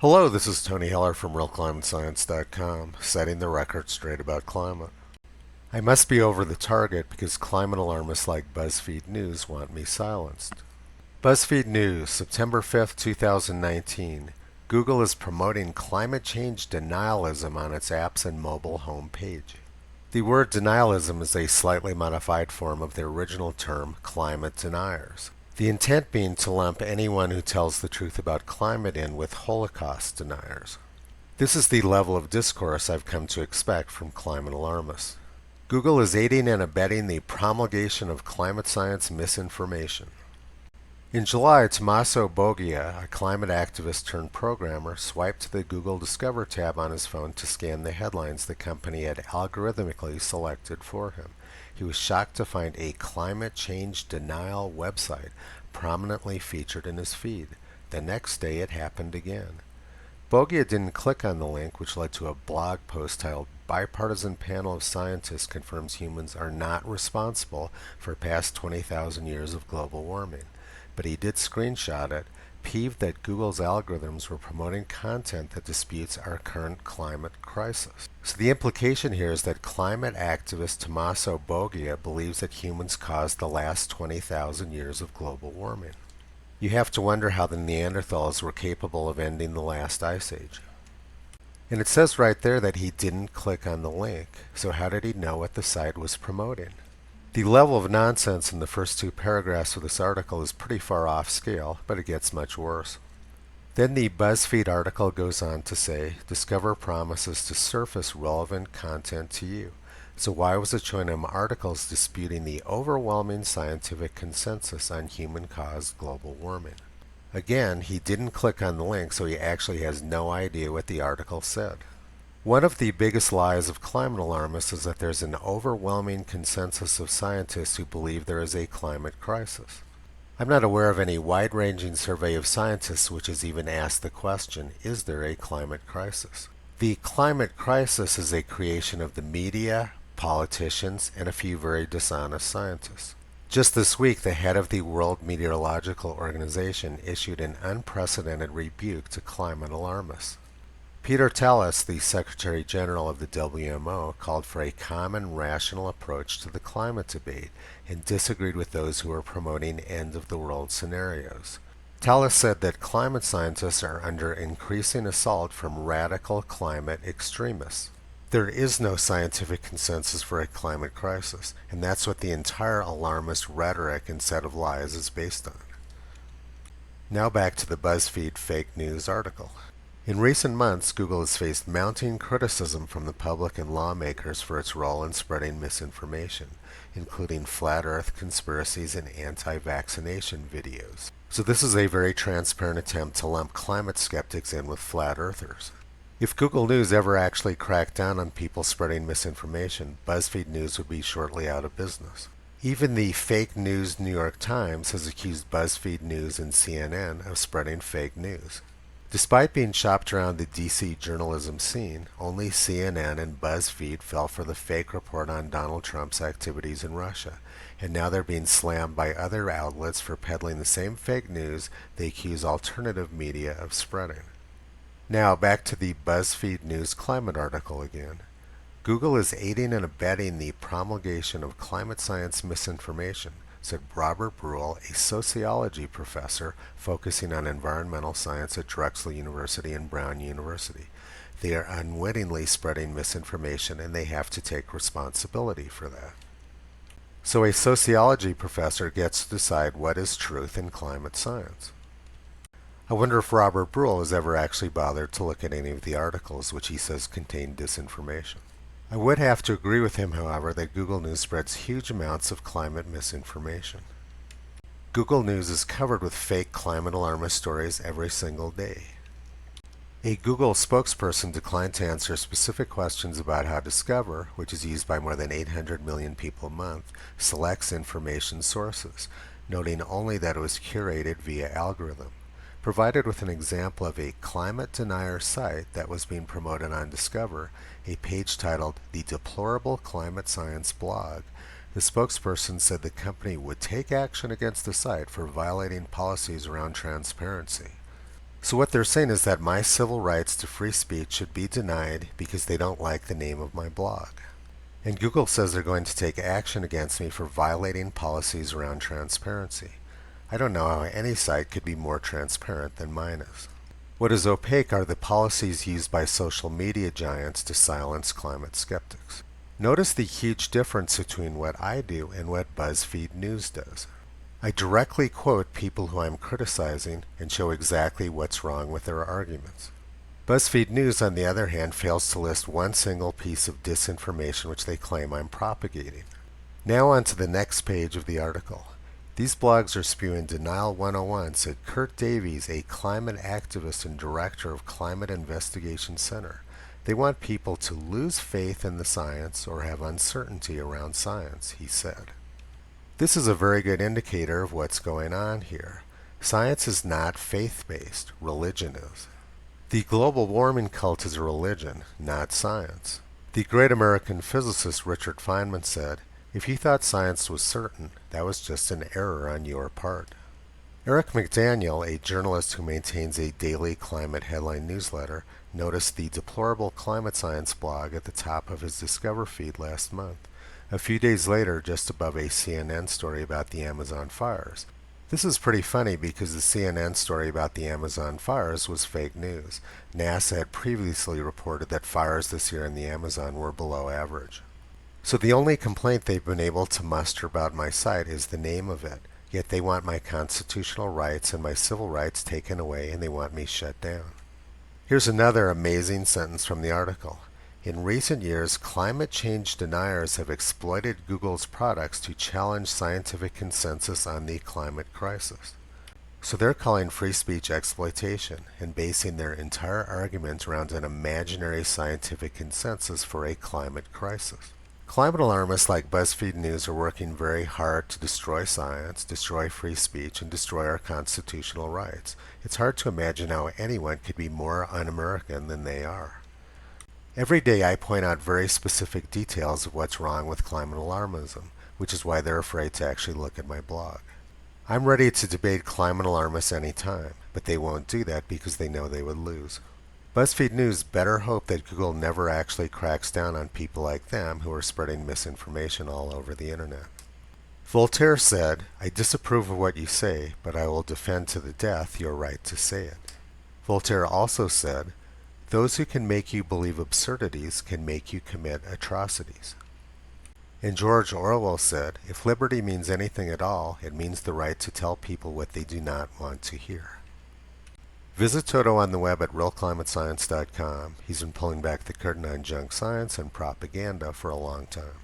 Hello, this is Tony Heller from RealClimateScience.com, setting the record straight about climate. I must be over the target because climate alarmists like BuzzFeed News want me silenced. BuzzFeed News, September 5th, 2019. Google is promoting climate change denialism on its apps and mobile home page. The word denialism is a slightly modified form of the original term climate deniers. The intent being to lump anyone who tells the truth about climate in with Holocaust deniers. This is the level of discourse I've come to expect from climate alarmists. Google is aiding and abetting the promulgation of climate science misinformation. In July, Tommaso Boggia, a climate activist turned programmer, swiped the Google Discover tab on his phone to scan the headlines the company had algorithmically selected for him. He was shocked to find a climate change denial website prominently featured in his feed. The next day it happened again. Boggia didn't click on the link, which led to a blog post titled "Bipartisan Panel of Scientists Confirms Humans Are Not Responsible for Past 20,000 Years of Global Warming." But he did screenshot it, peeved that Google's algorithms were promoting content that disputes our current climate crisis. So the implication here is that climate activist Tommaso Boggia believes that humans caused the last 20,000 years of global warming. You have to wonder how the Neanderthals were capable of ending the last ice age. And it says right there that he didn't click on the link, so how did he know what the site was promoting? The level of nonsense in the first two paragraphs of this article is pretty far off scale, but it gets much worse. Then the BuzzFeed article goes on to say, Discover promises to surface relevant content to you. So why was it showing him articles disputing the overwhelming scientific consensus on human-caused global warming? Again, he didn't click on the link, so he actually has no idea what the article said. One of the biggest lies of climate alarmists is that there's an overwhelming consensus of scientists who believe there is a climate crisis. I'm not aware of any wide-ranging survey of scientists which has even asked the question, is there a climate crisis? The climate crisis is a creation of the media, politicians, and a few very dishonest scientists. Just this week, the head of the World Meteorological Organization issued an unprecedented rebuke to climate alarmists. Peter Tallis, the Secretary General of the WMO, called for a common, rational approach to the climate debate and disagreed with those who are promoting end-of-the-world scenarios. Tallis said that climate scientists are under increasing assault from radical climate extremists. There is no scientific consensus for a climate crisis, and that's what the entire alarmist rhetoric and set of lies is based on. Now back to the BuzzFeed fake news article. In recent months, Google has faced mounting criticism from the public and lawmakers for its role in spreading misinformation, including flat earth conspiracies and anti-vaccination videos. So this is a very transparent attempt to lump climate skeptics in with flat earthers. If Google News ever actually cracked down on people spreading misinformation, BuzzFeed News would be shortly out of business. Even the fake news New York Times has accused BuzzFeed News and CNN of spreading fake news. Despite being shopped around the DC journalism scene, only CNN and BuzzFeed fell for the fake report on Donald Trump's activities in Russia, and now they're being slammed by other outlets for peddling the same fake news they accuse alternative media of spreading. Now back to the BuzzFeed News climate article again. Google is aiding and abetting the promulgation of climate science misinformation, said Robert Bruhl, a sociology professor focusing on environmental science at Drexel University and Brown University. They are unwittingly spreading misinformation and they have to take responsibility for that. So a sociology professor gets to decide what is truth in climate science. I wonder if Robert Bruhl has ever actually bothered to look at any of the articles which he says contain disinformation. I would have to agree with him, however, that Google News spreads huge amounts of climate misinformation. Google News is covered with fake climate alarmist stories every single day. A Google spokesperson declined to answer specific questions about how Discover, which is used by more than 800 million people a month, selects information sources, noting only that it was curated via algorithm. Provided with an example of a climate denier site that was being promoted on Discover, a page titled The Deplorable Climate Science Blog, the spokesperson said the company would take action against the site for violating policies around transparency. So what they're saying is that my civil rights to free speech should be denied because they don't like the name of my blog. And Google says they're going to take action against me for violating policies around transparency. I don't know how any site could be more transparent than mine is. What is opaque are the policies used by social media giants to silence climate skeptics. Notice the huge difference between what I do and what BuzzFeed News does. I directly quote people who I'm criticizing and show exactly what's wrong with their arguments. BuzzFeed News, on the other hand, fails to list one single piece of disinformation which they claim I'm propagating. Now on to the next page of the article. These blogs are spewing Denial 101, said Kurt Davies, a climate activist and director of Climate Investigation Center. They want people to lose faith in the science or have uncertainty around science, he said. This is a very good indicator of what's going on here. Science is not faith-based, religion is. The global warming cult is a religion, not science. The great American physicist Richard Feynman said, "If you thought science was certain, that was just an error on your part." Eric McDaniel, a journalist who maintains a daily climate headline newsletter, noticed the deplorable climate science blog at the top of his Discover feed last month, a few days later just above a CNN story about the Amazon fires. This is pretty funny because the CNN story about the Amazon fires was fake news. NASA had previously reported that fires this year in the Amazon were below average. So the only complaint they've been able to muster about my site is the name of it, yet they want my constitutional rights and my civil rights taken away and they want me shut down. Here's another amazing sentence from the article. In recent years, climate change deniers have exploited Google's products to challenge scientific consensus on the climate crisis. So they're calling free speech exploitation and basing their entire argument around an imaginary scientific consensus for a climate crisis. Climate alarmists like BuzzFeed News are working very hard to destroy science, destroy free speech, and destroy our constitutional rights. It's hard to imagine how anyone could be more un-American than they are. Every day I point out very specific details of what's wrong with climate alarmism, which is why they're afraid to actually look at my blog. I'm ready to debate climate alarmists anytime, but they won't do that because they know they would lose. BuzzFeed News better hope that Google never actually cracks down on people like them who are spreading misinformation all over the internet. Voltaire said, "I disapprove of what you say, but I will defend to the death your right to say it." Voltaire also said, "Those who can make you believe absurdities can make you commit atrocities." And George Orwell said, "If liberty means anything at all, it means the right to tell people what they do not want to hear." Visit Toto on the web at realclimatescience.com. He's been pulling back the curtain on junk science and propaganda for a long time.